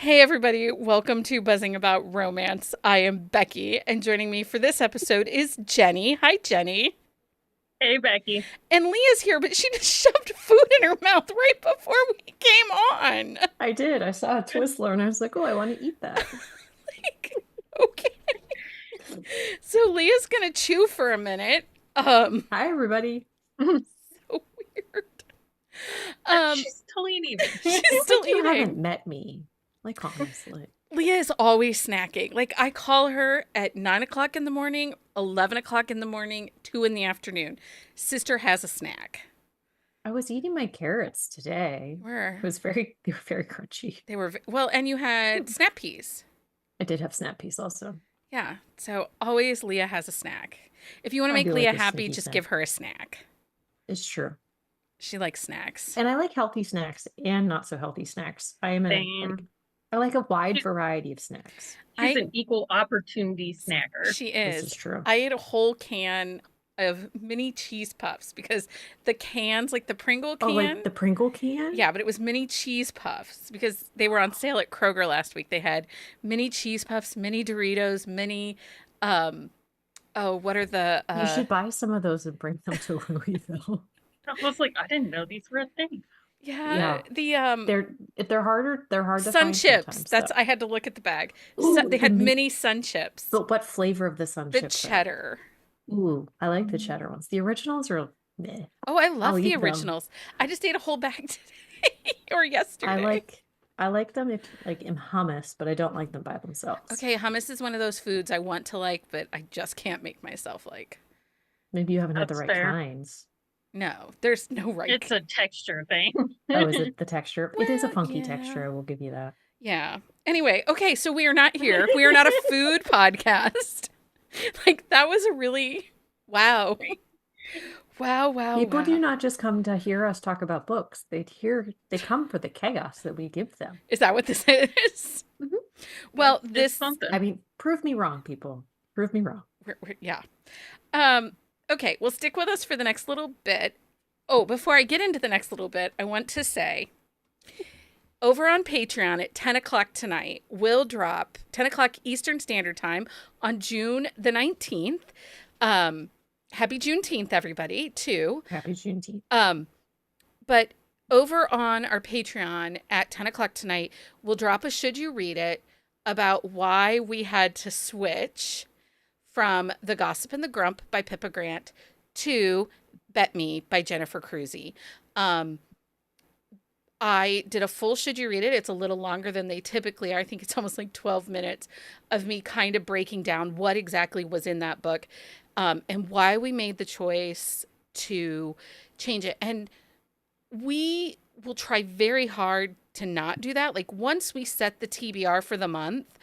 Hey, everybody. Welcome to Buzzing About Romance. I am Becky, and joining me for this episode is Jenni. Hi, Jenni. Hey, Becky. And Leah's here, but she just shoved food in her mouth right before we came on. I did. I saw a Twizzler and I was like, oh, I want to eat that. Like, okay. So Leah's going to chew for a minute. Hi, everybody. So weird. She's still eating. She's still You eating. haven't met me. Like, honestly. Leah is always snacking. Like, I call her at 9 o'clock in the morning, 11 o'clock in the morning, 2 in the afternoon. Sister has a snack. I was eating my carrots today. Where? They were very crunchy. They were, well, and you had snap peas. I did have snap peas also. Yeah. So always Leah has a snack. If you want to I make do Leah like a happy, sneaky just snack. give her a snack. It's true. She likes snacks. And I like healthy snacks and not so healthy snacks. Same. I like a wide variety of snacks. She's an equal opportunity snacker. She This is. is true. I ate a whole can of mini cheese puffs because the cans, like the Pringle can. Oh, like the Pringle can? Yeah, but it was mini cheese puffs because they were on sale at Kroger last week. They had mini cheese puffs, mini Doritos, mini, what are the... You should buy some of those and bring them to Louisville. I was like, I didn't know these were a thing. Yeah, Yeah. the They're hard to sun find chips. sometimes, That's though. I had to look at the bag. Ooh, They had the mini sun chips. But what flavor of the sun The chips? cheddar. Ooh, I like the cheddar ones. The originals are meh. Oh, I love I'll the eat them. originals. I just ate a whole bag today or yesterday. I like them if like in hummus, but I don't like them by themselves. Okay, hummus is one of those foods I want to like, but I just can't make myself like. Maybe you haven't had the That's right fair. kinds. No, there's no right. It's a texture thing. Oh, is it the texture? It is a Well, funky yeah. texture, I will give you that. Yeah. Anyway, okay, so we are not here. We are not a food podcast. Like that was a really wow. Wow. People wow. do not just come to hear us talk about books. They come for the chaos that we give them. Is that what this is? Mhm. Well, It's this something. I mean, prove me wrong, people. Prove me wrong. yeah. Okay, well, stick with us for the next little bit. Oh, before I get into the next little bit, I want to say over on Patreon at 10 o'clock tonight, we'll drop 10 o'clock Eastern Standard Time on June the 19th. Happy Juneteenth, everybody, too. Happy Juneteenth. But over on our Patreon at 10 o'clock tonight, we'll drop a Should You Read It about why we had to switch from The Gossip and the Grump by Pippa Grant to Bet Me by Jennifer Crusie. I did a full Should You Read It. It's a little longer than they typically are. I think it's almost like 12 minutes of me kind of breaking down what exactly was in that book and why we made the choice to change it. And we will try very hard to not do that. Like once we set the TBR for the month,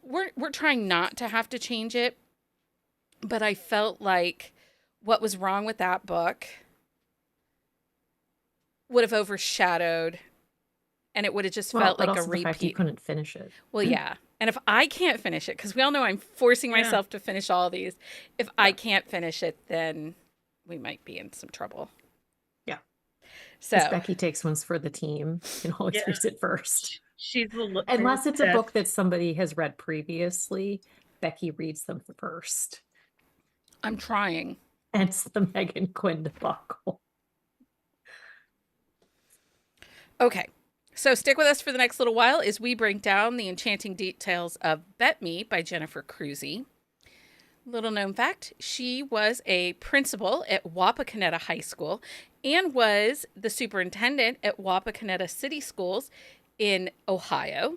we're trying not to have to change it. But I felt like what was wrong with that book would have overshadowed and it would have just felt like a also the fact you repeat. couldn't finish it. Well, yeah. And if I can't finish it, because we all know I'm forcing Yeah. myself to finish all these, if I can't finish it, then we might be in some trouble. Yeah. So, Because Becky takes ones for the team and always Yeah. reads it first. She's the Unless it's a book that somebody has read previously, Becky reads them first. I'm trying. Hence the Megan Quinn debacle. Okay. So stick with us for the next little while as we break down the enchanting details of Bet Me by Jennifer Crusie. Little known fact, she was a principal at Wapakoneta High School and was the superintendent at Wapakoneta City Schools in Ohio.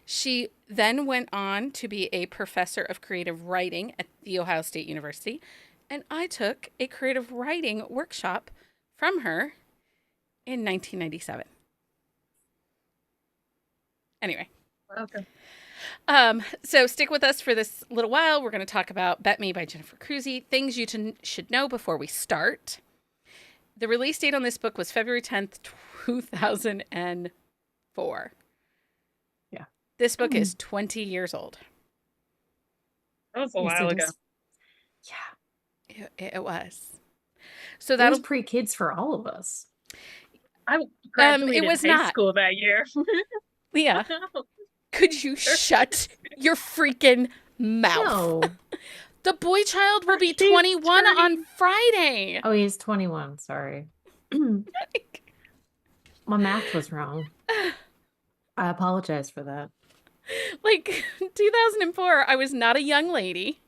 She then went on to be a professor of creative writing at The Ohio State University, and I took a creative writing workshop from her in 1997. Anyway. Okay. So stick with us for this little while. We're going to talk about Bet Me by Jennifer Crusie, things you should know before we start. The release date on this book was February 10th, 2004. Yeah. This book is 20 years old. That was a Yes, while it ago. is. Yeah. It was. So That that'll was pre-kids for all of us. I graduated was high not. school that year. Leah, No. could you shut your freaking mouth? No. The boy child will be She's 21 on turning- Friday. Oh, he's 21. Sorry. My math was wrong. I apologize for that. Like 2004, I was not a young lady.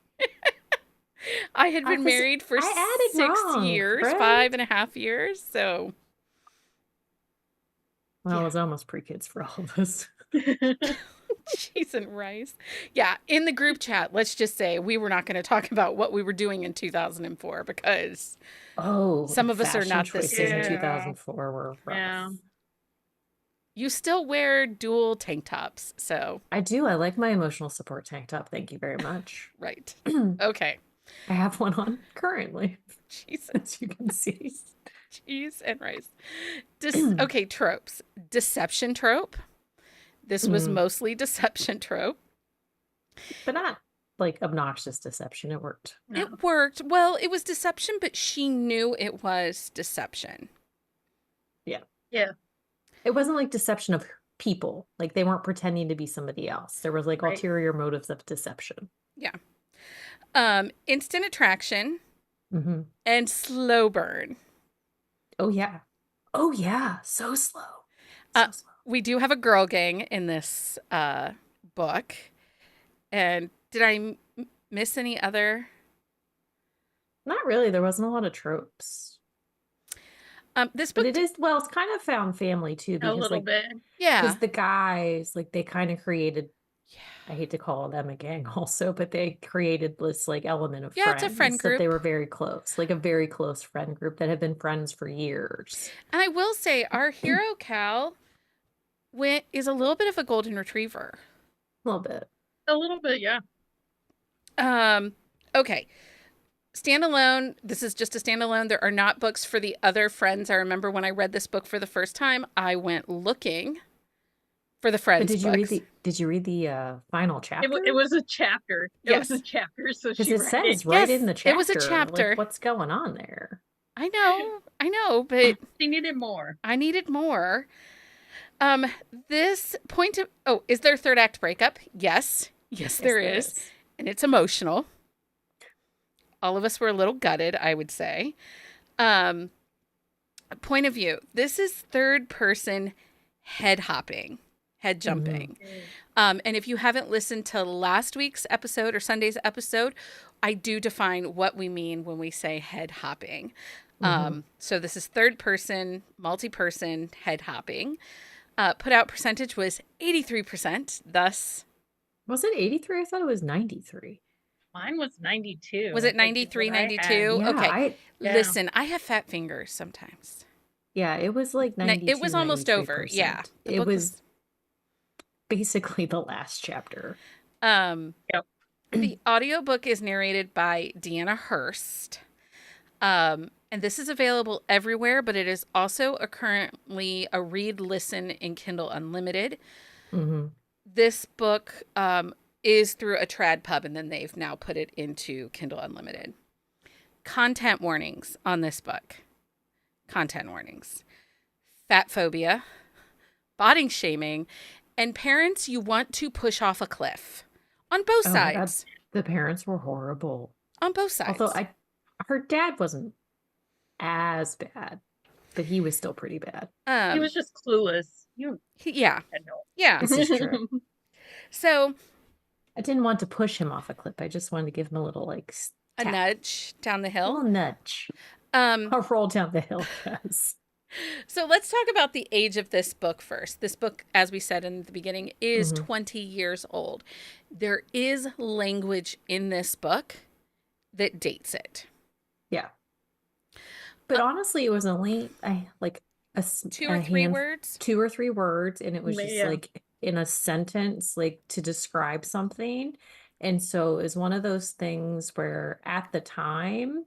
I had been was- married for I added 6 wrong, years, friend. 5.5 years. So, Well, Yeah. it was almost pre-kids for all of us. cheese and rice. Yeah, in the group chat, let's just say we were not going to talk about what we were doing in 2004 because Oh, Some the of us are fashion not the choices in same. 2004 were rough. Yeah. you still wear dual tank tops. So, I do. I like my emotional support tank top. Thank you very much. right. I Okay. have one on currently, Jesus. as you can see. Cheese and rice. Okay, tropes. Deception trope. This was Mm. mostly deception trope. But not like obnoxious deception. It worked. No. It worked. Well, it was deception, but she knew it was deception. It wasn't like deception of people. Like they weren't pretending to be somebody else. There was like Right. ulterior motives of deception. Instant attraction Hmm. and slow burn. Oh yeah. Oh yeah. So slow. Uh, slow. We do have a girl gang in this book. And did I miss any other? Not really. There wasn't a lot of tropes. This But book, it is, well, it's kind of found family too, A because little like bit. yeah. because the guys, like they kind of created, I hate to call them a gang also, but they created this like element of Yeah, it's a friend friends that they group. were very close, like a very close friend group that have been friends for years. And I will say, our hero Cal is a little bit of a golden retriever. A little bit. A little bit, yeah. Okay. Standalone. This is just a standalone. There are not books for the other friends. I remember when I read this book for the first time, I went looking for the friends But books. did you read the final chapter? It was a chapter. It was Yes. a chapter, so Because she it read says it. right Yes, in the chapter. it was a chapter. Like, what's going on there? I know, but She needed more. I needed more. This point of is there a third act breakup? Yes, there is, and it's emotional. All of us were a little gutted, I would say. Point of view. This is third person head hopping, head jumping. And if you haven't listened to last week's episode or Sunday's episode, I do define what we mean when we say head hopping. So this is third person, multi-person head hopping. Put out percentage was 83%. Thus, Was it 83? I thought it was 93. Mine was 92. was it I think is 93, what I had. 92? Yeah, Okay. Yeah. Listen, I have fat fingers sometimes. yeah, it was like 92. It was almost over. Yeah. The It book was basically the last chapter. Yep. The audiobook is narrated by Deanna Hurst. And this is available everywhere, but it is also currently a read listen in Kindle Unlimited. Hmm. This book is through a trad pub, and then they've now put it into Kindle Unlimited. Content warnings on this book. Content warnings. Fat phobia, body shaming, and parents you want to push off a cliff. On both Oh my God, sides. the parents were horrible. On both sides. Although her dad wasn't as bad, but he was still pretty bad. He was just clueless. Yeah. had no. Yeah. This is true. So I didn't want to push him off a cliff. I just wanted to give him a little like a tap. nudge down the A hill. little nudge. A roll down the hill, yes. So let's talk about the age of this book first. This book, as we said in the beginning, is Mhm. 20 years old. There is language in this book that dates it. Yeah. But honestly, it was only like Two or three words. 2 or 3 words, and it was just Yeah. like in a sentence, like to describe something. And so it's one of those things where at the time,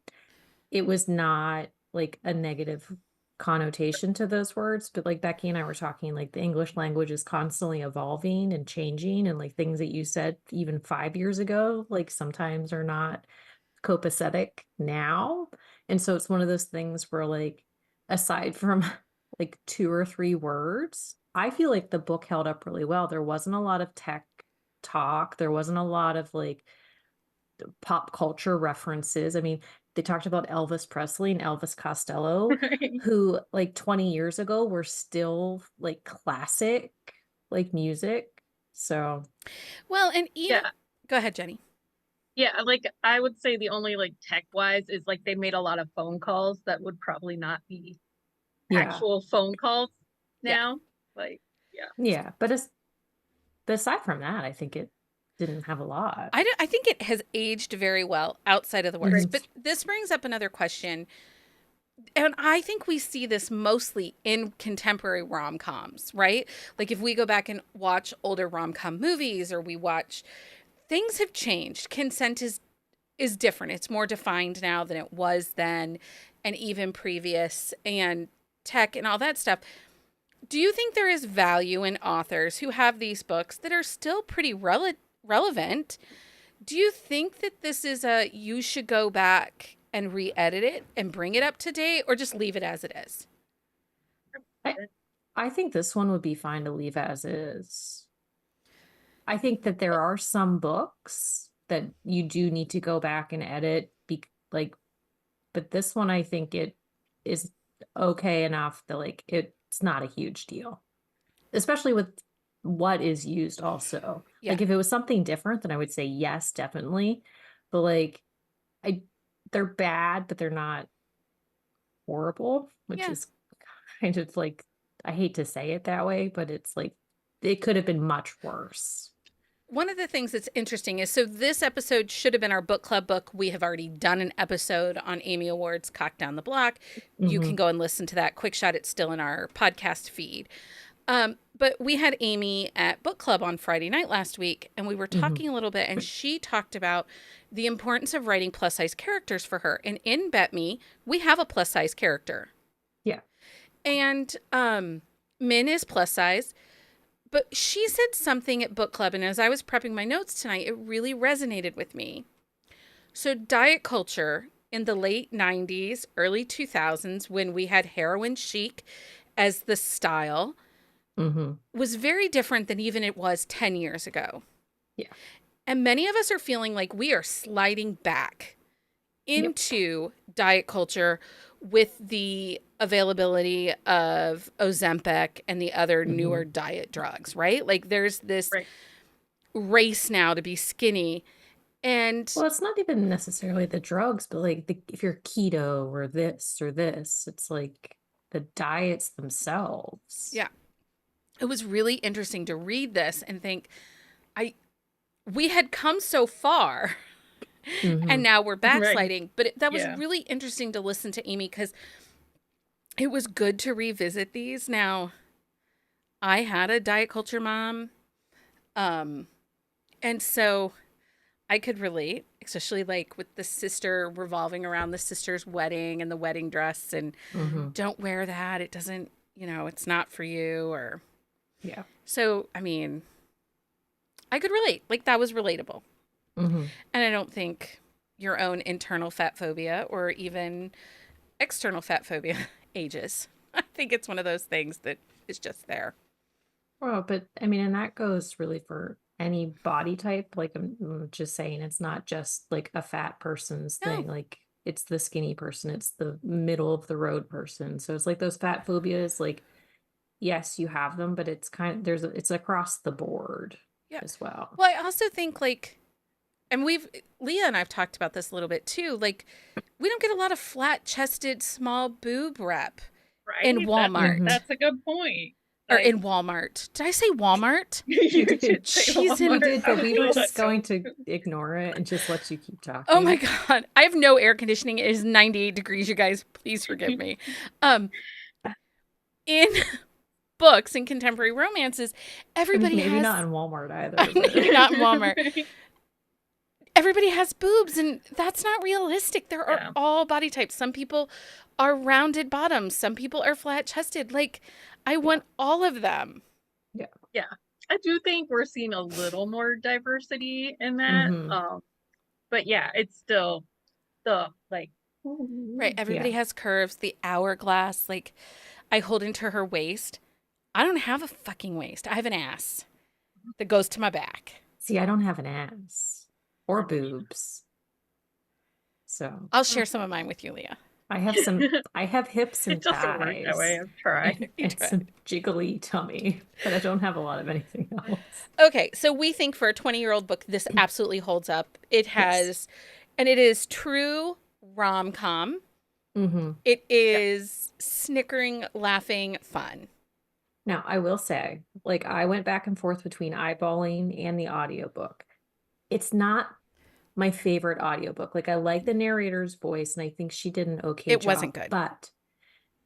it was not like a negative connotation to those words, but like Becky and I were talking, like the English language is constantly evolving and changing, and like things that you said even 5 years ago, like sometimes are not copacetic now. And so it's one of those things where like aside from like 2 or 3 words, I feel like the book held up really well. There wasn't a lot of tech talk. There wasn't a lot of like pop culture references. I mean, they talked about Elvis Presley and Elvis Costello, Right. who like 20 years ago were still like classic like music. So, Well, and even Yeah. go ahead, Jenny. Yeah, like I would say the only like tech wise is like they made a lot of phone calls that would probably not be yeah. actual phone calls Yeah. now. Like, yeah. Yeah, but aside from that, I think it didn't have a lot. I think it has aged very well outside of the works. Mhm. But this brings up another question. And I think we see this mostly in contemporary rom-coms, right? Like if we go back and watch older rom-com movies, or we watch, things have changed. Consent is different. It's more defined now than it was then, and even previous, and tech and all that stuff. Do you think there is value in authors who have these books that are still pretty relevant? Do you think that this is you should go back and re-edit it and bring it up to date, or just leave it as it is? I think this one would be fine to leave as is. I think that there are some books that you do need to go back and edit, but this one I think it is okay enough that like it's not a huge deal, especially with what is used also. Yeah. Like if it was something different, then I would say yes, definitely. But like I they're bad, but they're not horrible, which Yeah. is kind of like, I hate to say it that way, but it's like it could have been much worse. One of the things that's interesting is, so this episode should have been our book club book. We have already done an episode on Amy Awards, Cock Down the Block. You can go and listen to that. Quick shot, it's still in our podcast feed. But we had Amy at book club on Friday night last week, and we were talking a little bit, and she talked about the importance of writing plus size characters for her. And in Bet Me, we have a plus size character. Yeah. And Min is plus size. But she said something at book club, and as I was prepping my notes tonight, it really resonated with me. So diet culture in the late 90s, early 2000s, when we had heroin chic as the style, was very different than even it was 10 years ago. Yeah. And many of us are feeling like we are sliding back into diet culture with the availability of Ozempic and the other newer diet drugs, right? Like there's this race now to be skinny. And well, it's not even necessarily the drugs, but like if you're keto or this, it's like the diets themselves. yeah, it was really interesting to read this and think, we had come so far and now we're backsliding. But that was really interesting to listen to Amy, because it was good to revisit these. Now, I had a diet culture mom, and so I could relate, especially like with the sister revolving around the sister's wedding and the wedding dress, and don't wear that. It doesn't, it's not for you, or So, I mean, I could relate. Like that was relatable. And I don't think your own internal fat phobia or even external fat phobia ages. I think it's one of those things that is just there. Well, but I mean, and that goes really for any body type. Like I'm just saying, it's not just like a fat person's thing. Like it's the skinny person, it's the middle of the road person. So it's like those fat phobias, like, yes, you have them, but it's it's across the board as well. Well, I also think like, and Leah and I've talked about this a little bit too. Like, we don't get a lot of flat chested, small boob rep in Walmart. That's a good point. Or in Walmart. Did I say Walmart? You did say Walmart. You did, but we were just going to ignore it and just let you keep talking. Oh my God. I have no air conditioning. It is 98 degrees, you guys. Please forgive me. In books and contemporary romances, everybody maybe has... not in Walmart either. Maybe not in Walmart. Everybody has boobs, and that's not realistic. There are all body types. Some people are rounded bottoms. Some people are flat chested. Like, I want all of them. Yeah. I do think we're seeing a little more diversity in that. But yeah, it's still the like. Right. Everybody has curves. The hourglass, like I hold into her waist. I don't have a fucking waist. I have an ass that goes to my back. See, I don't have an ass or boobs. So I'll share some of mine with you, Leah. I have hips and It doesn't work that way. thighs I've tried. and some jiggly tummy, but I don't have a lot of anything else. Okay, so we think for a 20-year-old book, this absolutely holds up. It has, and it is true rom-com. Mm-hmm. It is snickering, laughing, fun. Now, I will say, like, I went back and forth between eyeballing and the audiobook. It's not my favorite audiobook. Like, I like the narrator's voice, and I think she did an okay It job. wasn't good. But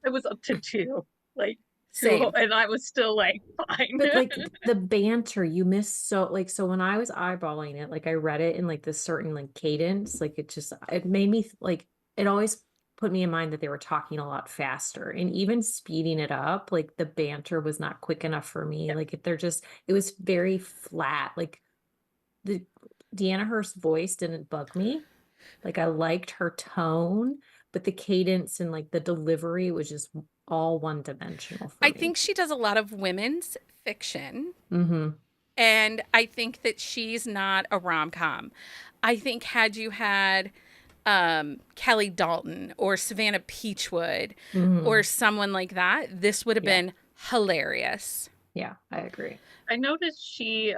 It was up to 2. Like, Same. and I was still like, fine. But like the banter, you miss so when I was eyeballing it, like I read it in like this certain like cadence, like it made me like it always put me in mind that they were talking a lot faster, and even speeding it up, like the banter was not quick enough for me. Like it was very flat. Like the Deanna Hurst's voice didn't bug me. Like I liked her tone, but the cadence and like the delivery was just all one dimensional for I me. think she does a lot of women's fiction. Mm-hmm. And I think that she's not a rom-com. I think had you had Kelly Dalton or Savannah Peachwood or someone like that, this would have been hilarious. Yeah, I agree. I noticed she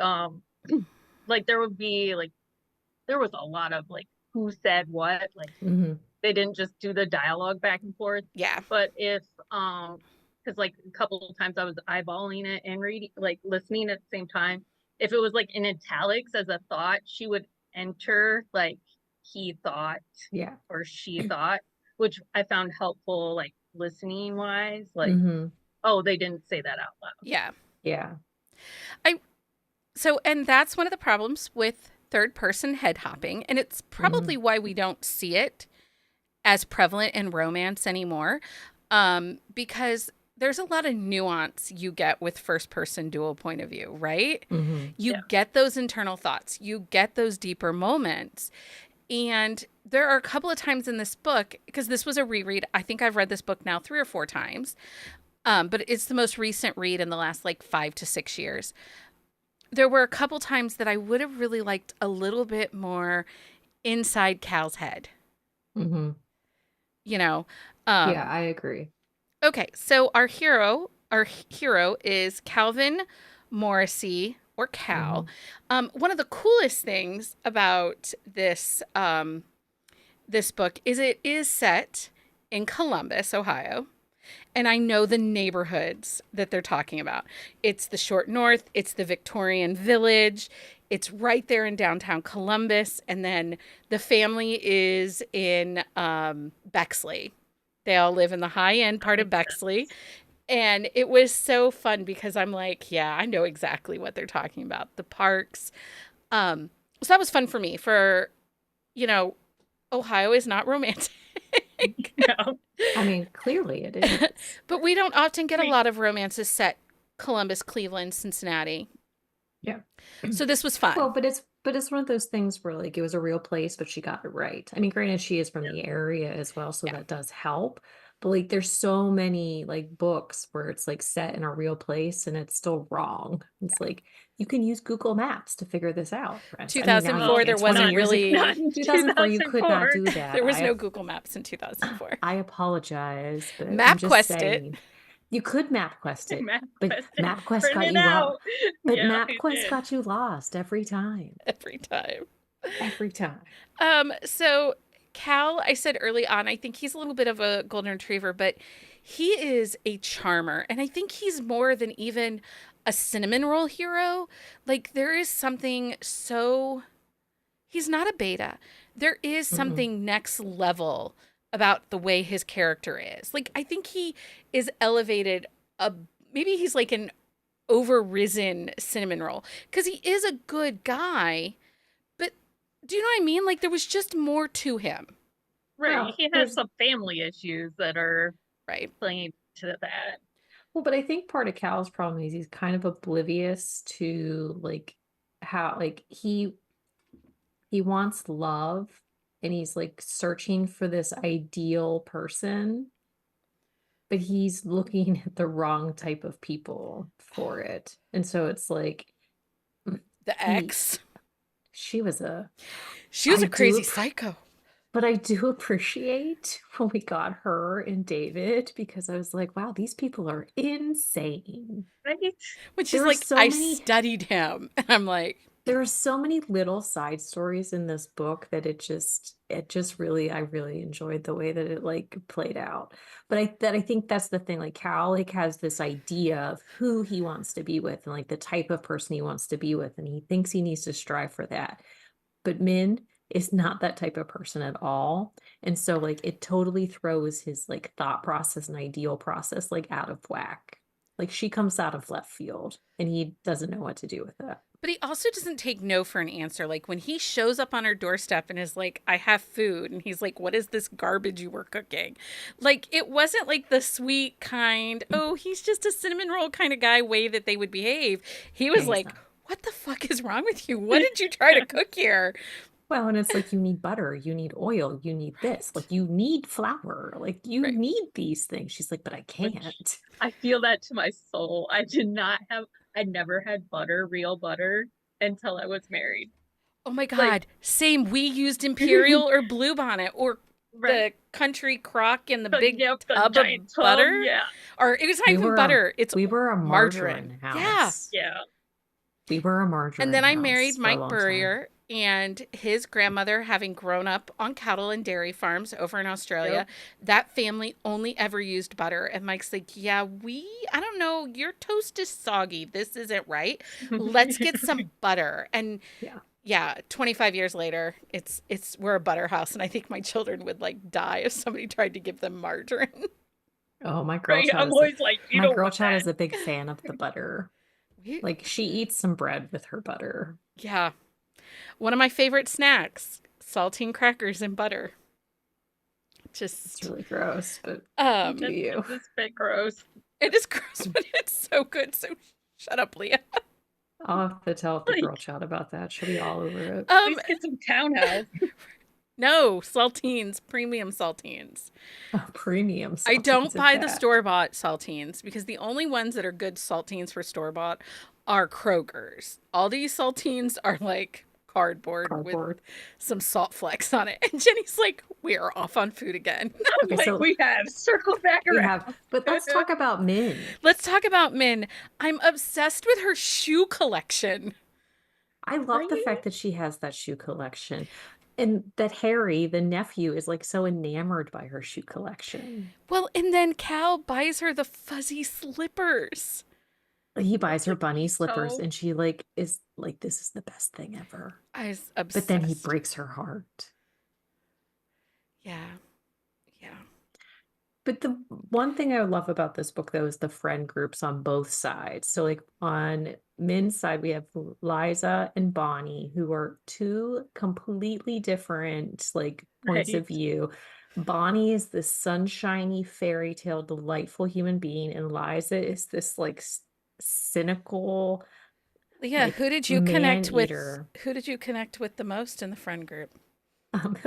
like there would be like there was a lot of like who said what, like they didn't just do the dialogue back and forth. Yeah. But if because like a couple of times I was eyeballing it and reading, like listening at the same time, if it was like in italics as a thought, she would enter like he thought or she thought, which I found helpful, like listening wise, like oh, they didn't say that out loud. Yeah. And that's one of the problems with third person head hopping, and it's probably why we don't see it as prevalent in romance anymore, because there's a lot of nuance you get with first person dual point of view, right? You get those internal thoughts, you get those deeper moments. And there are a couple of times in this book, because this was a reread, I think I've read this book now 3 or 4 times, but it's the most recent read in the last like 5 to 6 years. There were a couple times that I would have really liked a little bit more inside Cal's head. You know? Yeah, I agree. Okay, so our hero is Calvin Morrisey, or Cal. One of the coolest things about this this book is it is set in Columbus, Ohio. And I know the neighborhoods that they're talking about. It's the Short North. It's the Victorian Village. It's right there in downtown Columbus. And then the family is in Bexley. They all live in the high-end part of Bexley. And it was so fun because I'm like, yeah, I know exactly what they're talking about. The parks. So that was fun for me. For, Ohio is not romantic. No. I mean, clearly it is. But we don't often get a lot of romances set Columbus, Cleveland, Cincinnati. Yeah. So this was fun. Well, but it's one of those things where like it was a real place, but she got it right. I mean, granted, she is from the area as well, so that does help. But like there's so many like books where it's like set in a real place and it's still wrong. It's like you can use Google Maps to figure this out. 2004, there wasn't really. 2004, you could not do that. There was no Google Maps in 2004. I apologize, but MapQuest it. You could MapQuest it, but MapQuest got you lost. But MapQuest got you lost every time. Every time. Every time. So Cal, I said early on, I think he's a little bit of a golden retriever, but he is a charmer. And I think he's more than even a cinnamon roll hero. Like there is something he's not a beta. There is something next level about the way his character is. Like I think he is elevated. Maybe he's like an overrisen cinnamon roll because he is a good guy. Do you know what I mean? Like there was just more to him. Right. Well, he has some family issues that are playing to that. Well, but I think part of Cal's problem is he's kind of oblivious to like how like he wants love and he's like searching for this ideal person. but he's looking at the wrong type of people for it. And so it's like The he ex. she was a She was I a crazy do psycho. but I do appreciate when we got her and David because I was like, wow, these people are insane. Right? When she's There are like, so I many studied him. And I'm like, there are so many little side stories in this book that it just really I really enjoyed the way that it like played out. But I think that's the thing. Like Cal like has this idea of who he wants to be with and like the type of person he wants to be with, and he thinks he needs to strive for that. But Min is not that type of person at all. And so like it totally throws his like thought process and ideal process like out of whack. Like she comes out of left field and he doesn't know what to do with it. but he also doesn't take no for an answer. Like when he shows up on her doorstep and is like, I have food. And he's like, what is this garbage you were cooking? Like it wasn't like the sweet kind, oh, he's just a cinnamon roll kind of guy way that they would behave. He was He's like, not. what the fuck is wrong with you? What did you try to cook here? Well, and it's like you need butter, you need oil, you need this, Right. like you need flour, like you Right. need these things. She's like, but I Which can't. I feel that to my soul. I never had butter, real butter, until I was married. Oh my Like, God. Same. We used Imperial or Bluebonnet or right. the country crock in the big Yep, the tub giant of tub. butter. Yeah. Or it was not We even were butter. It's we were a margarine. margarine Yeah. house. Yeah. We were a And margarine then I married house for a Mike long time. Burrier, and his grandmother, having grown up on cattle and dairy farms over in Australia, Yep. that family only ever used butter. And Mike's like, yeah, I don't know, your toast is soggy. This isn't right. Let's get some butter. And Yeah. yeah, 25 years later, we're a butter house. And I think my children would like die if somebody tried to give them margarine. Oh, my girl Right. child I'm is a always like, you my don't girl want child that. is a big fan of the butter. We, Like she eats some bread with her butter. yeah. One of my favorite snacks, saltine crackers and butter. It's Just really gross, but you do um you. It's a bit gross. it is gross, but it's so good. So shut up, Leah. I'll have to tell the Like, girl child about that. She'll be all over it. at least get some townhouse. No, saltines, premium saltines. Oh, premium I don't saltines at buy the that. store-bought saltines because the only ones that are good saltines for store-bought are Kroger's. All these saltines are like cardboard with Cardboard. some salt flecks on it. And Jenny's like, we are off on food again. Okay, Like so we have circled back we around. have, but let's talk about Min. Let's talk about Min. I'm obsessed with her shoe collection. I love the Right? fact that she has that shoe collection. And that Harry, the nephew, is like so enamored by her shoe collection. Well, and then Cal buys her the fuzzy slippers. He buys her Like, bunny slippers so and she like is like, this is the best thing ever. I was But then he obsessed. breaks her heart. Yeah. Yeah. But the one thing I love about this book, though, is the friend groups on both sides. So, like on Min's side, we have Liza and Bonnie, who are two completely different like points right. of view. Bonnie is this sunshiny, fairy tale, delightful human being, and Liza is this like cynical, Yeah, like who did you man connect with? eater. Who did you connect with the most in the friend group? Um,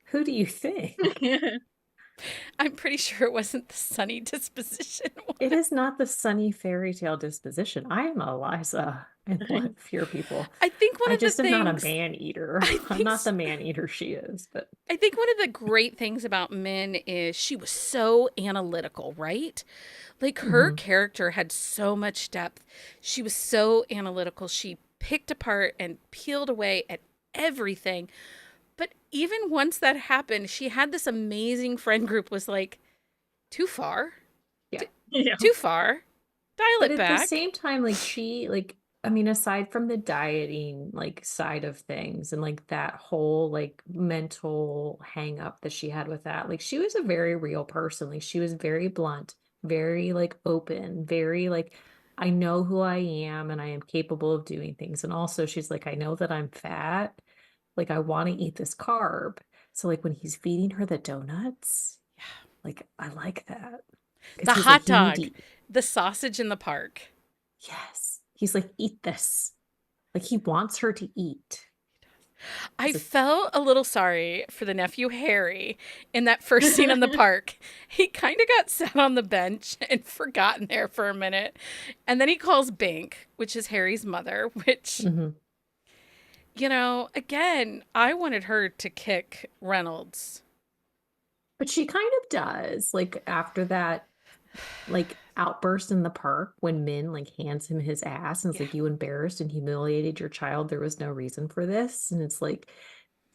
who do you think? I'm pretty sure it wasn't the sunny disposition one. It is not the sunny fairy tale disposition. I am Eliza and love fear people. I think one I of the just am not a things man eater. I I'm think not the man eater she is, but I think one of the great things about Min is she was so analytical, right? Like her Mhm. character had so much depth. She was so analytical. She picked apart and peeled away at everything. But even once that happened, she had this amazing friend group was like, too far, Yeah. too far, dial but it at the back. same time, like she like I mean, aside from the dieting like side of things and like that whole like mental hang up that she had with that, like she was a very real person. Like she was very blunt, very like open, very like I know who I am and I am capable of doing things. And also she's like, I know that I'm fat. Like I want to eat this carb. So like when he's feeding her the donuts, Yeah. like I like that. Because The he's like, hot you need to dog, the sausage in the park. yes. He's like, eat this. Like he wants her to eat. I felt a little sorry for the nephew Harry in that first scene in the park. He kind of got sat on the bench and forgotten there for a minute. And then he calls Bink, which is Harry's mother, which, Mm-hmm. Again, I wanted her to kick Reynolds. But she kind of does. Like after that, like outburst in the park when Min like hands him his ass and it's Yeah. like, you embarrassed and humiliated your child. There was no reason for this. And it's like,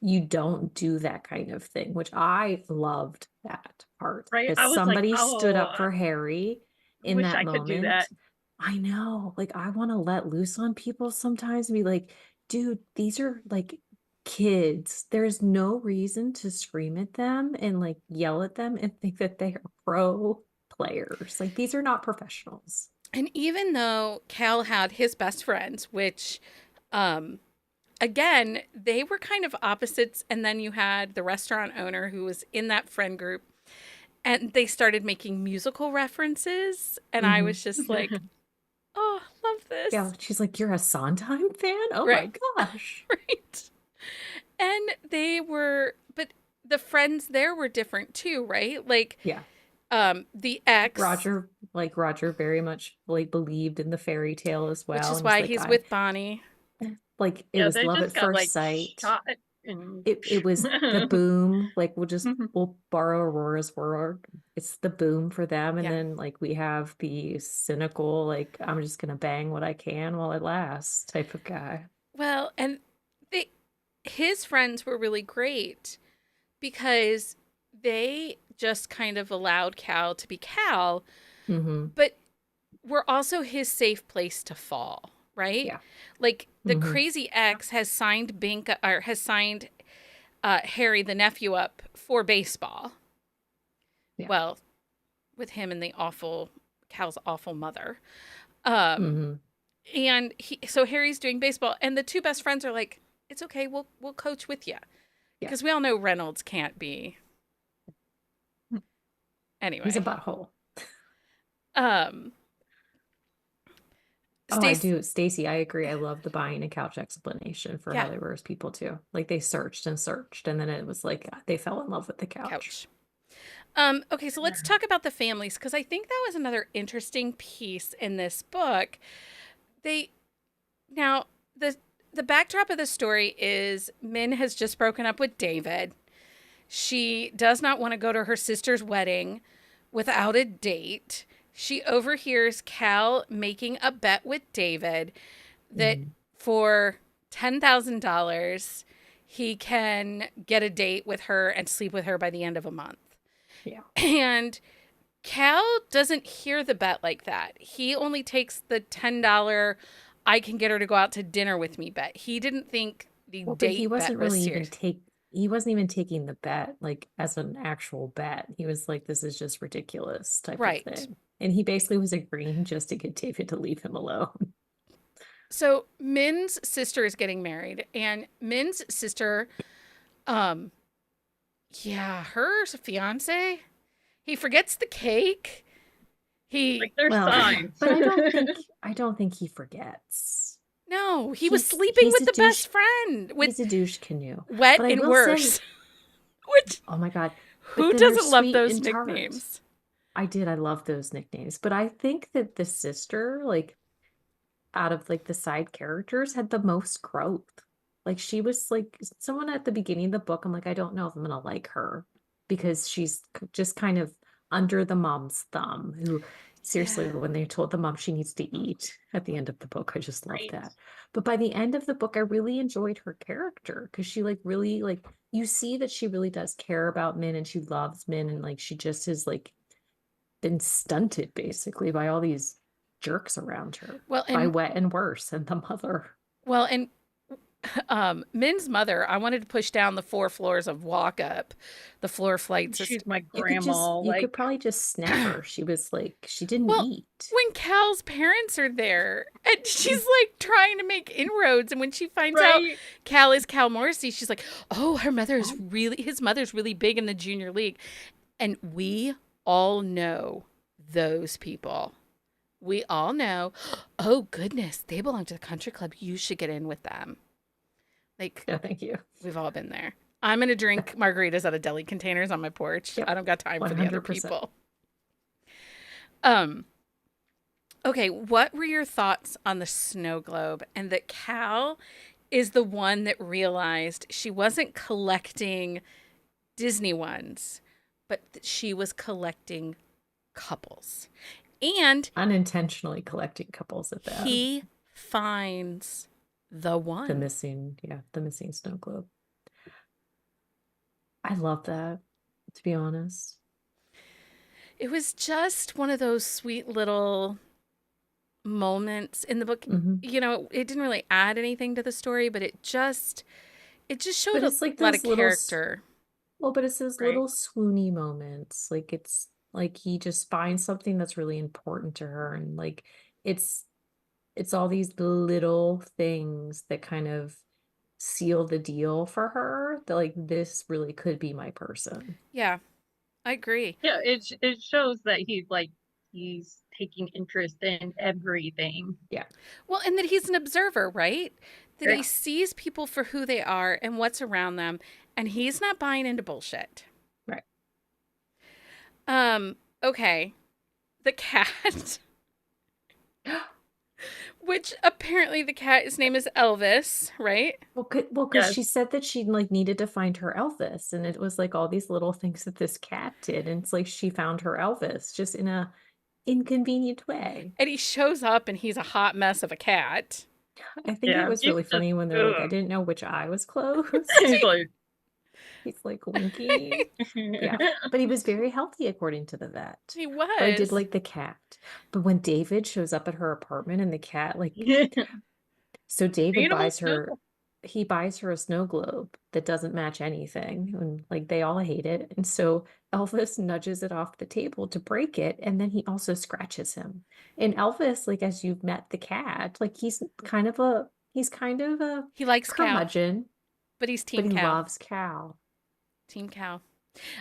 you don't do that kind of thing, which I loved that part. Right. That I was like, somebody stood oh, up for Harry I in wish that I could do that. moment. I know. Like, I want to let loose on people sometimes and be like, dude, these are like kids. There's no reason to scream at them and like yell at them and think that they are pro players. Like, these are not professionals. And even though Cal had his best friends, which, again, they were kind of opposites. And then you had the restaurant owner who was in that friend group and they started making musical references. And I Mhm. was just like, oh, love this. Yeah, she's like, you're a Sondheim fan? Oh my Right. gosh. Right. And but the friends there were different too, right? Like, Yeah. the ex, Roger very much like believed in the fairy tale as which well. is And why like, he's with Bonnie. like it Yeah, was they love just at got first like sight. shot and It was the boom. Like we'll borrow Aurora's word. It's the boom for them. And Yeah. then like we have the cynical, like I'm just gonna bang what I can while it lasts type of guy. Well, and his friends were really great because they just kind of allowed Cal to be Cal, Mm-hmm. but were also his safe place to fall, right? Yeah. Like the Mm-hmm. crazy ex has signed Harry, the nephew, up for baseball. Yeah. Well, with him and Cal's awful mother. Mm-hmm. And so Harry's doing baseball, and the two best friends are like, "It's okay, we'll coach with you," Yeah. because we all know Reynolds can't be. Anyway, He's a butthole. um, Oh, I Stace, do. Stacy, I agree. I love the buying a couch explanation for yeah, how they were as people too. Like they searched and searched, and then it was like they fell in love with the couch. couch. Okay, so let's talk about the families because I think that was another interesting piece in this book. They now the backdrop of the story is Min has just broken up with David. She does not want to go to her sister's wedding without a date. She overhears Cal making a bet with David that for $10,000 he can get a date with her and sleep with her by the end of a month. Yeah. And Cal doesn't hear the bet like that. He only takes the $10 I can get her to go out to dinner with me bet. He didn't think the Well, but date he bet wasn't was really serious. he wasn't even taking the bet like as an actual bet. He was like, this is just ridiculous type of Right. thing. And he basically was agreeing just to get David to leave him alone. So Min's sister is getting married, and Min's sister, her fiance, he forgets the cake. like there's Well, signs. but I don't think he forgets. No, he was He's- sleeping he's with a the douche- best friend with He's a douche canoe. wet But I and will worse. say, Which oh my God. who then they're doesn't love sweet those and tart. nicknames? I did. I love those nicknames. But I think that the sister, like, out of like the side characters, had the most growth. Like, she was like someone at the beginning of the book. I'm like, I don't know if I'm gonna like her because she's just kind of under the mom's thumb. Who, seriously, Yeah. when they told the mom she needs to eat at the end of the book, I just love Right. that. But by the end of the book, I really enjoyed her character because she like really like you see that she really does care about Min and she loves Min and like she just is like been stunted basically by all these jerks around her. Well, By and Wet and Worse and the mother. Min's mother, I wanted to push down the 4 floors of walk up, the floor flights. She's my You could grandma. you Like could probably just snap her. She was like she didn't Well, eat. when Cal's parents are there and she's like trying to make inroads, and when she finds out right. Cal is Cal Morrisey, she's like, oh, his mother's really big in the junior league. And we all know those people. We all know, oh goodness, they belong to the country club. You should get in with them. Like, No, thank you. we've all been there. I'm going to drink margaritas out of deli containers on my porch. Yep. I don't got time for the other 100%. people. Okay, what were your thoughts on the snow globe and that Cal is the one that realized she wasn't collecting Disney ones, but that she was collecting couples. And Unintentionally collecting couples at that. he finds the one. The missing snow globe. I love that, to be honest. It was just one of those sweet little moments in the book. Mhm. You know, it didn't really add anything to the story, but it just showed But a it's like lot of those little character. Well, but it's those Right. little swoony moments. Like it's like he just finds something that's really important to her, and like it's all these little things that kind of seal the deal for her that like this really could be my person. Yeah, I agree. Yeah, it shows that he's taking interest in everything. Well, and that he's an observer, right? That he Yeah. sees people for who they are and what's around them, and he's not buying into bullshit. Right. Okay. The cat. Which apparently the cat's name is Elvis, right? Well, because Yes. she said that she like needed to find her Elvis, and it was like all these little things that this cat did, and it's like she found her Elvis just in a inconvenient way. And he shows up and he's a hot mess of a cat. I think it Yeah, was he's really just- funny when they're like, I ugh. didn't know which eye was closed. He's like, He's like winking. Yeah. But he was very healthy according to the vet. He was. But I did like the cat. But when David shows up at her apartment and the cat, like, so David Beautiful buys her, snow. he buys her a snow globe that doesn't match anything. And like they all hate it. And so Elvis nudges it off the table to break it. And then he also scratches him. And Elvis, like, as you've met the cat, like he's kind of a He likes Cal, curmudgeon, but he's but Team he Cal. loves Cal. Team Cal.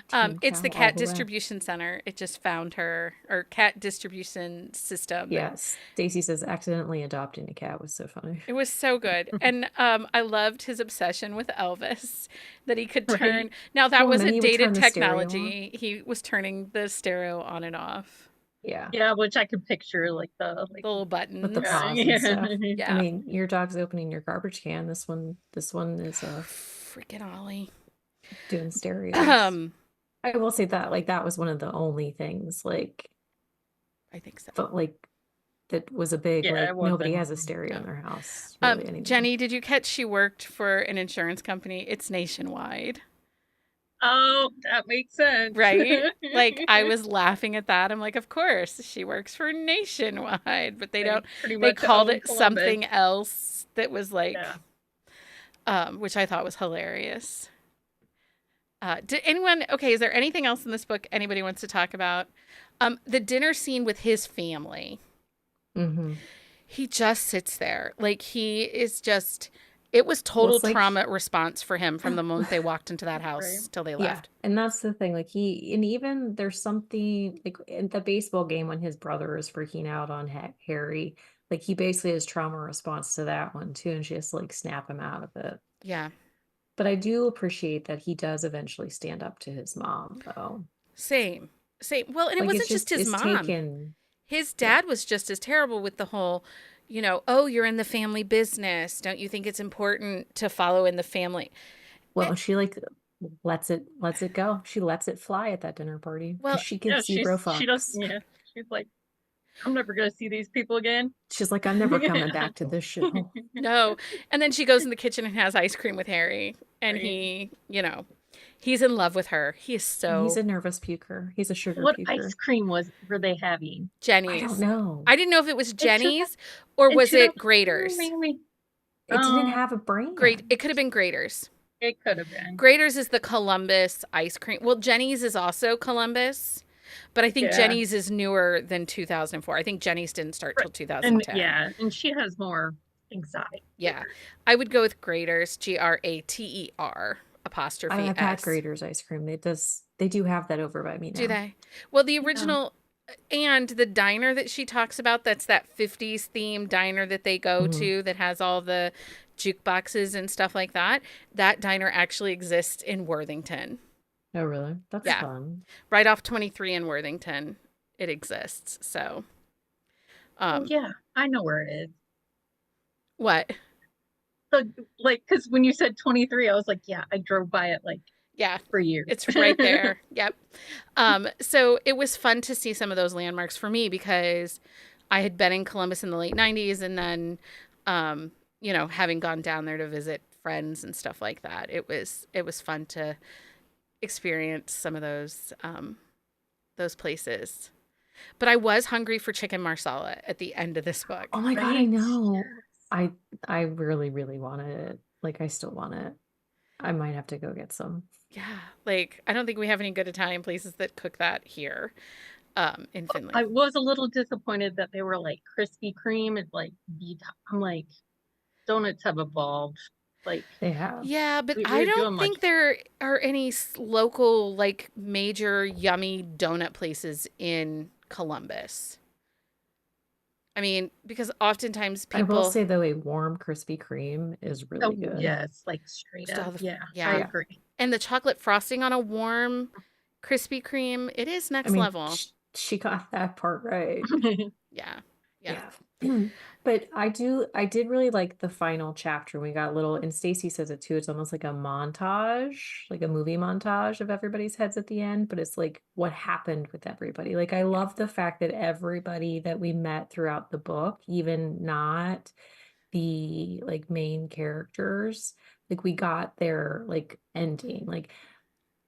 Team It's the Cal all cat the way. distribution center. It just found her, or cat distribution system. Yes. Stacy says accidentally adopting a cat was so funny. It was so good. And I loved his obsession with Elvis, that he could Right. turn. Now, that Well, and then wasn't he would turn dated the stereo on. technology. He was turning the stereo on and off, Yeah. Yeah, which I could picture like the the little buttons. With the yeah, paws and stuff. Yeah. I mean, your dog's opening your garbage can. This one is Freaking Ollie. doing stereos. I I will say that like that was one of the only things like think so. but like that was a big Yeah, like it nobody wasn't- has a stereo in their house. Really, anymore. Jenny, did you catch she worked for an insurance company? It's nationwide, Oh, that makes sense. right? Like, I was laughing at that. I'm like, of course, she works for Nationwide, but they don't. pretty They much called own it Columbus. something else that was like, Yeah. which I thought was hilarious. Did anyone? Okay, is there anything else in this book anybody wants to talk about? The dinner scene with his family. Mhm. He just sits there, like he is just. It was total it's like- trauma response for him from the moment they walked into that house Right. till they Yeah, left. and that's the thing. Like and even there's something like in the baseball game when his brother is freaking out on Harry. Like he basically has trauma response to that one too, and she has to like snap him out of it. Yeah, But I do appreciate that he does eventually stand up to his mom, though. same. Well, and it Like, wasn't it's just his it's mom. taken. His dad was just as terrible with the whole, oh, you're in the family business. Don't you think it's important to follow in the family? Well, she like lets it go. She lets it fly at that dinner party because Well, she Yeah, gives zero fucks. she does. Yeah, she's like, I'm never gonna see these people again. She's like, I'm never coming back to this show. No. And then she goes in the kitchen and has ice cream with Harry. And Right. he, he's in love with her. He is so He's a nervous puker. He's a sugar What puker. ice cream were they having? Jenny's. I don't know. I didn't know if it was should Jenny's or it was should it have- Grater's. Maybe. It didn't Oh. have a brand. It could have been Grater's. It could have been. Grater's is the Columbus ice cream. Well, Jenny's is also Columbus, but I think Yeah. Jenny's is newer than 2004. I think Jenny's didn't start till And 2010. and she has more exotic. Yeah. I would go with Grater's, Grater apostrophe I've had S. Grater's ice cream. They do have that over by me now. Do they? Well, the original and the diner that she talks about, that's that 50s themed diner that they go Mhm. to that has all the jukeboxes and stuff like that. That diner actually exists in Worthington. Oh, really? That's Yeah. fun. Right off 23 in Worthington, it exists. So, Oh, yeah, I know where it is. what? So, like, because when you said 23, I was like, yeah, I drove by it like Yeah, for years. it's right there. Yep. So it was fun to see some of those landmarks for me because I had been in Columbus in the late 90s and then, you know, having gone down there to visit friends and stuff like that. It was fun to experience some of those places. But I was hungry for chicken marsala at the end of this book. Oh my God, I Right? know. Yes. I really, really wanted it. Like, I still want it. I might have to go get some. Yeah, like I don't think we have any good Italian places that cook that here in I Finland. was a little disappointed that they were like Krispy Kreme is like I'm like, donuts have evolved. Like, They have. Yeah, but I we're doing don't much. think there are any local, like, major yummy donut places in Columbus. I mean, because oftentimes I will people say though, a warm Krispy Kreme is Oh, really good. yes, like straight still up. have the, Yeah, I yeah, Yeah. agree. and the chocolate frosting on a warm Krispy Kreme, it is I next mean, level. she got that part right. Yeah, yeah, Yeah. But I did really like the final chapter. We got little, and Stacy says it too. It's almost like a montage, like a movie montage of everybody's heads at the end, but it's like what happened with everybody. Like I love the fact that everybody that we met throughout the book, even not the like main characters, like we got their like ending. Like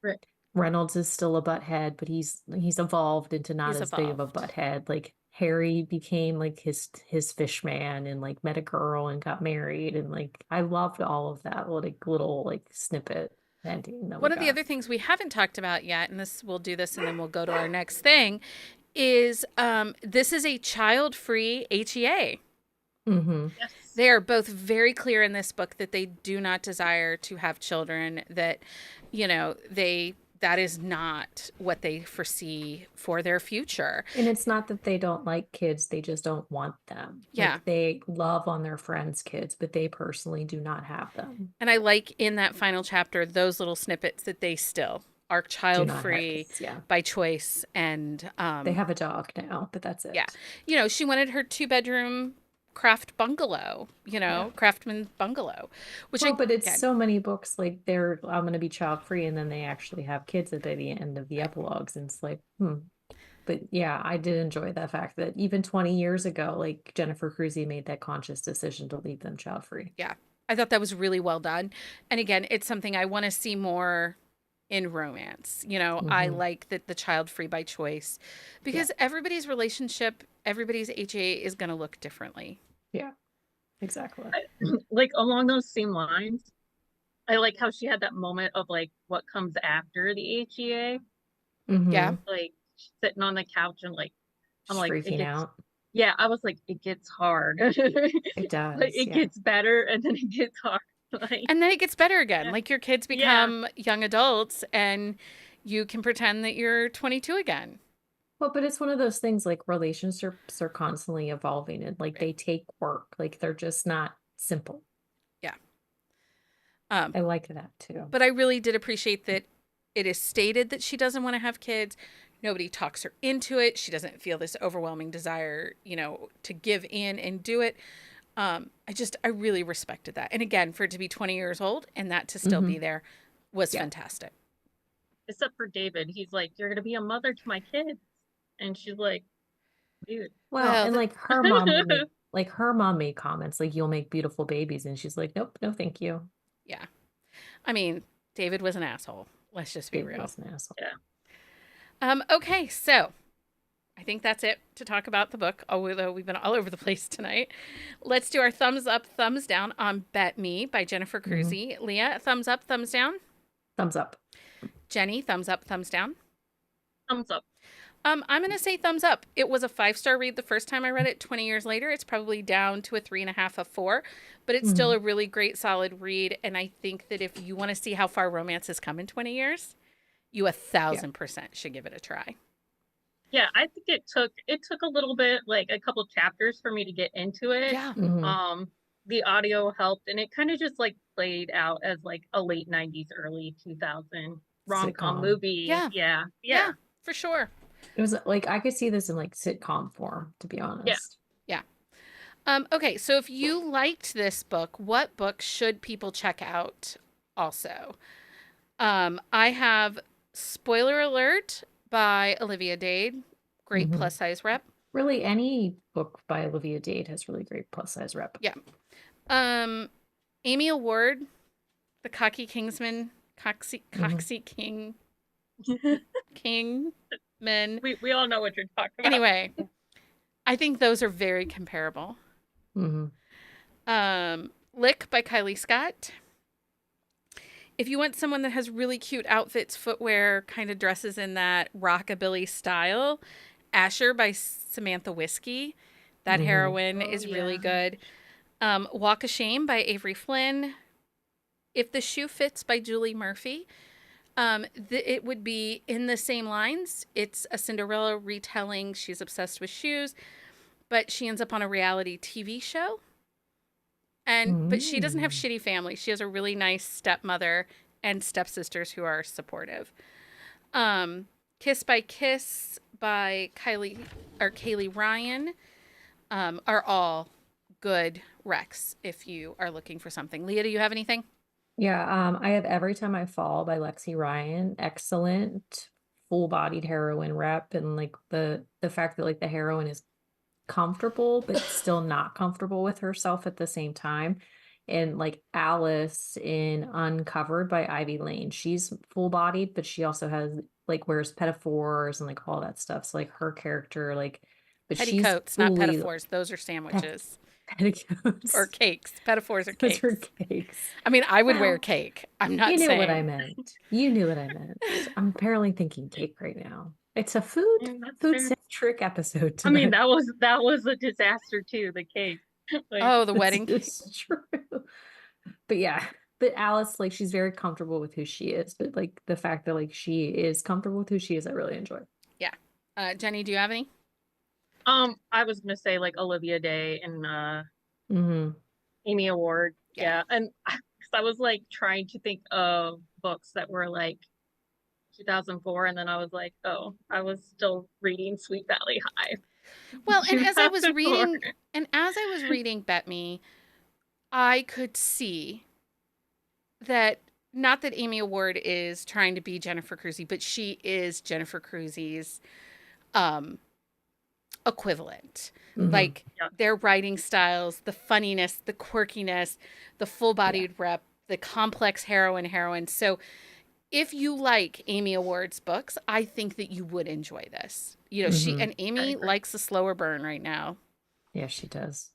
Right. Reynolds is still a butthead, but he's evolved into not he's as big of a evolved. butthead. Like Harry became like his fish man and like met a girl and got married, and like I loved all of that little like snippet ending that we One of the got. other things we haven't talked about yet, and this we'll do this and then we'll go to our next thing, is this is a child-free HEA. Mm-hmm. Yes. They are both very clear in this book that they do not desire to have children, that, you know, that is not what they foresee for their future. And it's not that they don't like kids, they just don't want them. Yeah. Like they love on their friends' kids, but they personally do not have them. And I like in that final chapter those little snippets that they still are Do child not have free kids, yeah. by choice. And They have a dog now, but that's it. yeah, you know, she wanted her 2-bedroom craft bungalow, you know, craftsman bungalow, which Well, but it's again, so many books like I'm going to be child free, and then they actually have kids at the end of the epilogues, and it's like, But yeah, I did enjoy the fact that even 20 years ago, like Jennifer Crusie made that conscious decision to leave them child free. yeah, I thought that was really well done. And again, it's something I want to see more in romance. You know, I like that the child free by choice, because everybody's relationship, everybody's HA is going to look differently. Yeah, exactly. Like along those same lines, I like how she had that moment of like what comes after the HEA. Yeah. Like sitting on the couch and like I'm Just like freaking out. yeah, I was like, it gets hard. It does. Like it gets better and then it gets hard. Like, And then it gets better again. Yeah. Like your kids become young adults and you can pretend that you're 22 again. Well, but it's one of those things like relationships are constantly evolving, and like they take work. Like they're just not simple. Yeah. I like that too. But I really did appreciate that it is stated that she doesn't want to have kids. Nobody talks her into it. She doesn't feel this overwhelming desire, you know, to give in and do it. I really respected that. And again, for it to be 20 years old and that to still be there was fantastic. Except for David, he's like, you're gonna be a mother to my kids, and she's like, dude. Well, and like her mom, her mom made comments like, "You'll make beautiful babies," and she's like, "Nope, no, thank you." Yeah, I mean, David was an asshole. Let's just be real. Was an asshole. Yeah. Okay, so I think that's it to talk about the book, although we've been all over the place tonight. Let's do our thumbs up, thumbs down on Bet Me by Jennifer Crusie. Leah, thumbs up, thumbs down? Thumbs up. Jenny, thumbs up, thumbs down? Thumbs up. I'm going to say thumbs up. It was a 5-star read the first time I read it. 20 years later, it's probably down to a 3.5 of 4, but it's still a really great, solid read. And I think that if you want to see how far romance has come in 20 years, you 1,000% should give it a try. Yeah, I think it took a little bit, like a couple chapters for me to get into it. Yeah. the audio helped, and it kind of just like played out as like a late 90s, early 2000 rom-com Sitcom. movie. Yeah. Yeah. For sure. It was like I could see this in like sitcom form, to be honest. Yeah. Okay, so if you liked this book, what book should people check out also? I have Spoiler Alert by Olivia Dade, great Mhm. plus size rep. Really, any book by Olivia Dade has really great plus size rep. Yeah. Amy Award, The Coxie Kingsman, Coxie Kingman. We all know what you're talking about. Anyway, I think those are very comparable. Mm-hmm. Lick by Kylie Scott. If you want someone that has really cute outfits, footwear, kind of dresses in that rockabilly style, Asher by Samantha Whiskey. That heroine is really good. Walk of Shame by Avery Flynn. If the Shoe Fits by Julie Murphy. It would be in the same lines. It's a Cinderella retelling. She's obsessed with shoes, but she ends up on a reality TV show. But she doesn't have shitty family. She has a really nice stepmother and stepsisters who are supportive. Kiss by Kiss by Kaylee Ryan are all good recs if you are looking for something. Leah, do you have anything? Yeah, I have Every Time I Fall by Lexi Ryan. Excellent full-bodied heroine rep, and like the fact that like the heroine is comfortable but still not comfortable with herself at the same time. And like Alice in Uncovered by Ivy Lane, she's full-bodied, but she also has like wears pinafores and like all that stuff. So like her character, like, but Petticoats, she's not fully pinafores. Those are sandwiches. petticoats Or cakes. Pinafores are Those cakes. are cakes. I mean, I would Well, wear cake. I'm not You knew saying. what I meant. You knew what I meant. I'm apparently thinking cake right now. It's a food That's fair. centric episode I mean, today. that was a disaster too, the cake. Like, Oh, the wedding cake. It's true. But yeah, but Alice, like, she's very comfortable with who she is. But like the fact that like she is comfortable with who she is, I really enjoy. Yeah. Jenny, do you have any? I was gonna say like Olivia Day and Mm-hmm. Amy Award. Yeah. And I was like trying to think of books that were like 2004, and then I was like, oh, I was still reading Sweet Valley High. Well, and as I was 2004. reading Bet Me, I could see that not that Amy Award is trying to be Jennifer Crusie, but she is Jennifer Crusie's equivalent. Mhm. Like Yeah. their writing styles, the funniness, the quirkiness, the full-bodied rep, the complex heroine. So if you like Amy Award's books, I think that you would enjoy this. You know, Mhm. and Amy likes a slower burn right now. Yeah, she does.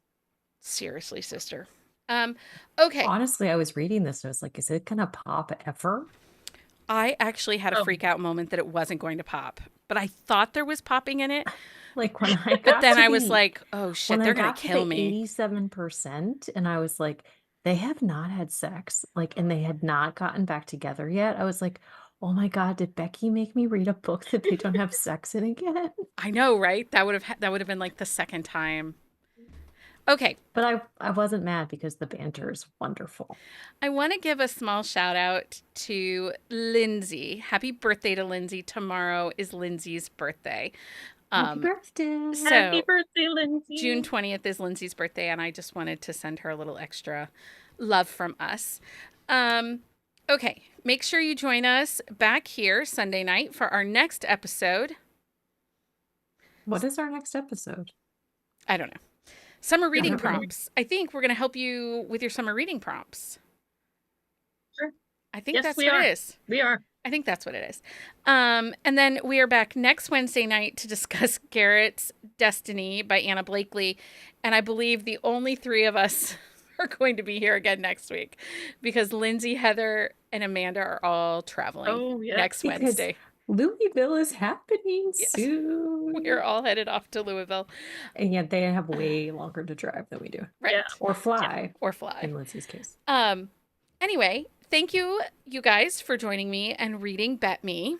Seriously, sister. Okay. Honestly, I was reading this and I was like, is it gonna pop ever? I actually had a freak out moment that it wasn't going to pop, but I thought there was popping in it. Like when I got But then to I was the- like, oh shit, when they're I going got to to kill the me. 87%, and I was like, they have not had sex, like, and they had not gotten back together yet. I was like, oh my God, did Becky make me read a book that they don't have sex in again? I know, right? That would have been like the second time. Okay. But I wasn't mad because the banter is wonderful. I want to give a small shout out to Lindsay. Happy birthday to Lindsay. Tomorrow is Lindsay's birthday. Happy birthday. So Happy birthday, Lindsay. June 20th is Lindsay's birthday, and I just wanted to send her a little extra love from us. Okay, make sure you join us back here Sunday night for our next episode. What is our next episode? I don't know. Summer reading don't know. prompts. I think we're going to help you with your summer reading prompts. Sure. I think Yes, that's we what are. it is. We are. I think that's what it is. And then we are back next Wednesday night to discuss Garrett's Destiny by Anna Blakely. And I believe the only three of us are going to be here again next week because Lindsay, Heather, and Amanda are all traveling next Because Wednesday. Louisville is happening soon. We're all headed off to Louisville. And yet they have way longer to drive than we do. Right. Yeah. Or fly, Or fly. in Lindsay's case. Anyway, thank you guys for joining me and reading Bet Me.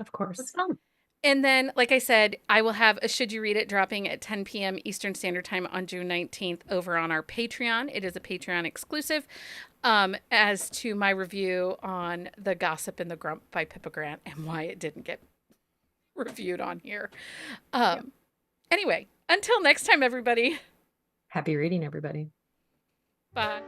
Of course. It's fun. And then, like I said, I will have a Should You Read It dropping at 10 p.m. Eastern Standard Time on June 19th over on our Patreon. It is a Patreon exclusive. As to my review on The Gossip and the Grump by Pippa Grant and why it didn't get reviewed on here. Anyway, until next time, everybody. Happy reading, everybody. Bye.